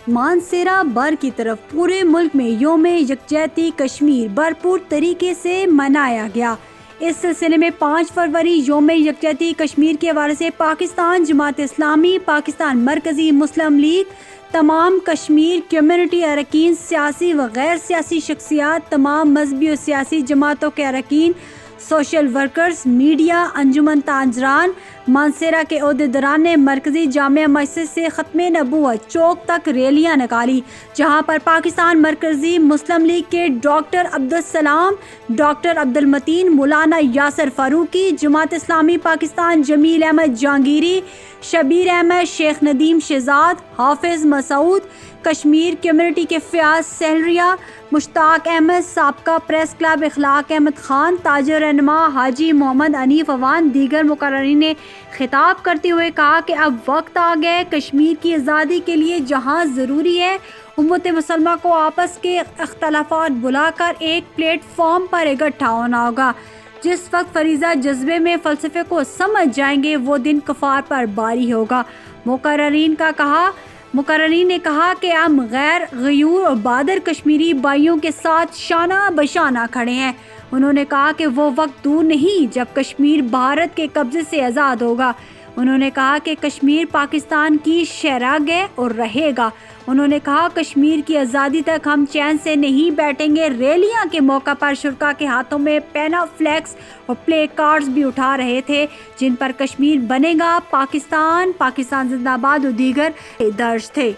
مانسیرا بر کی طرف پورے ملک میں یوم یکجہتی کشمیر بھرپور طریقے سے منایا گیا۔ اس سلسلے میں 5 فروری یوم یکجہتی کشمیر کے حوالے سے پاکستان جماعت اسلامی، پاکستان مرکزی مسلم لیگ، تمام کشمیر کمیونٹی اراکین، سیاسی و غیر سیاسی شخصیات، تمام مذہبی و سیاسی جماعتوں کے اراکین، سوشل ورکرز، میڈیا، انجمن تاجران، مانسیرا کے عہدیداران نے مرکزی جامع مسجد سے ختم نبوت چوک تک ریلیاں نکالی، جہاں پر پاکستان مرکزی مسلم لیگ کے ڈاکٹر عبدالسلام، ڈاکٹر عبدالمتین، مولانا یاسر فاروقی، جماعت اسلامی پاکستان جمیل احمد جہانگیری، شبیر احمد، شیخ ندیم شہزاد، حافظ مسعود، کشمیر کمیونٹی کے فیاض سہلریا، مشتاق احمد، سابقہ پریس کلب اخلاق احمد خان، تاجر رہنما حاجی محمد انیف اوان، دیگر مقررین نے خطاب کرتے ہوئے کہا کہ اب وقت آ گیا ہے کشمیر کی آزادی کے لیے، جہاں ضروری ہے امت مسلمہ کو آپس کے اختلافات بلا کر ایک پلیٹ فارم پر اکٹھا ہونا ہوگا۔ جس وقت فریضہ جذبے میں فلسفے کو سمجھ جائیں گے وہ دن کفار پر باری ہوگا۔ مقررین نے کہا کہ ہم غیر غیور اور بہادر کشمیری بھائیوں کے ساتھ شانہ بشانہ کھڑے ہیں۔ انہوں نے کہا کہ وہ وقت دور نہیں جب کشمیر بھارت کے قبضے سے آزاد ہوگا۔ انہوں نے کہا کہ کشمیر پاکستان کی شہراگ ہے اور رہے گا۔ انہوں نے کہا کشمیر کی آزادی تک ہم چین سے نہیں بیٹھیں گے۔ ریلیاں کے موقع پر شرکاء کے ہاتھوں میں پینا فلیکس اور پلے کارڈز بھی اٹھا رہے تھے جن پر کشمیر بنے گا، پاکستان، پاکستان زندہ باد اور دیگر درج تھے۔